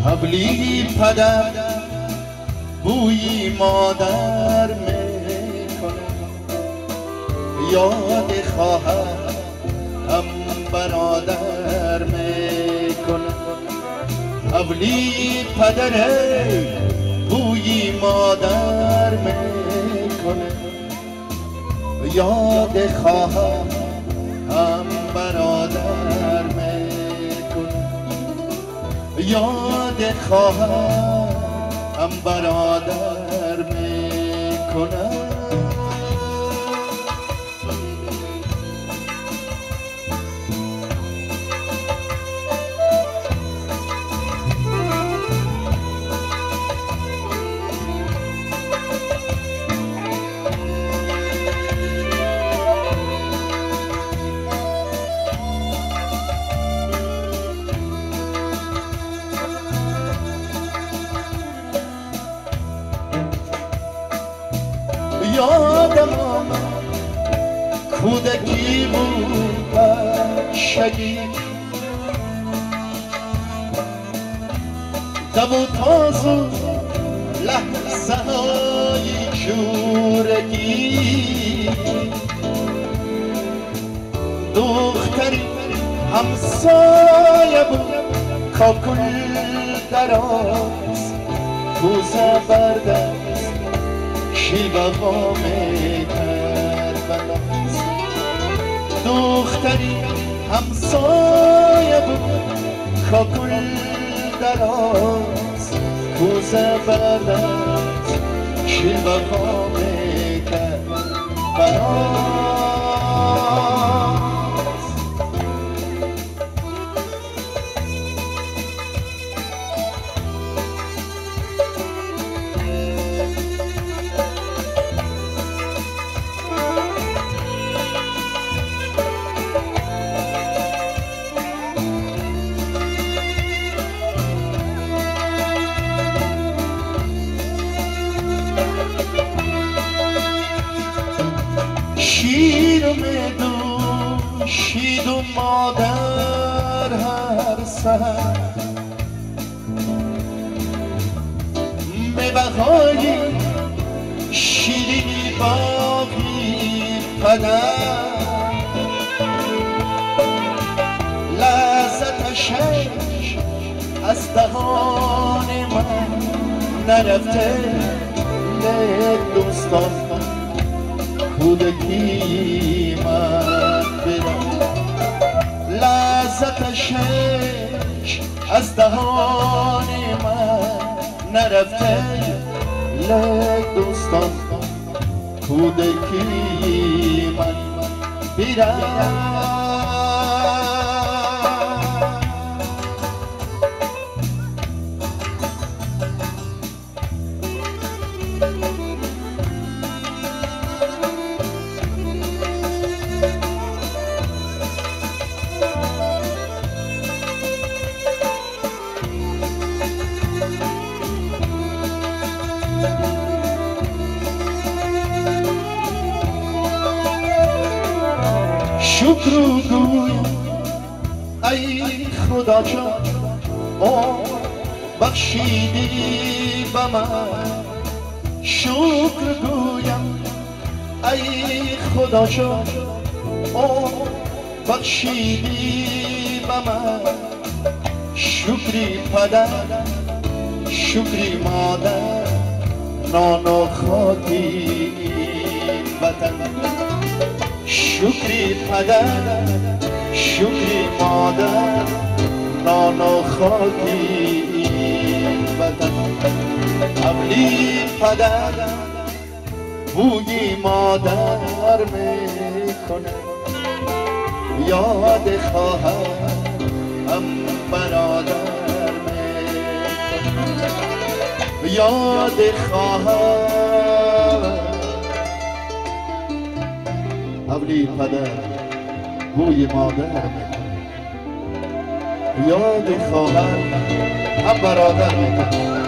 حبلی پدر بوی مادر میکنه، یاد خواهر هم برادر میکنه. حبلی پدر بوی مادر میکنه، یاد خواهر هم برادر میکنه، یاد خواهر هم برادر میکنه. یادم آمد کودکی بود بچگی، دم و تاز و لحظه های جورگی، دختری همسایه بود کاکل دراز، کوزه بردست شیبه وامه کربلاس. دختری همسایه بود کاکل دراز، کوزه بردست شیبه وامه کربلاس. شیر میدوشید و مادر هر سحر، میوه‌های شیرینی باقی پدر، لذتش از دهان من نرفته. لیک دوستان کودکی من برم، لذتش از دهان من نرفته. لیک دوستان کودکی من برم. شکر گویم ای خدا جان بخشیدی به من، شکر گویم ای خدا جان بخشیدی به من. شکری پدر شکری مادر نان و خاکی وطن، شکری پدر شکری مادر نان و خاکی وطن. حبلی پدر بوی مادر میکنه، یاد خواهر هم برادر میکنه، یاد خواهر. حبلی پدر بوی مادر میکنه، یاد خواهر هم برادر میکنه.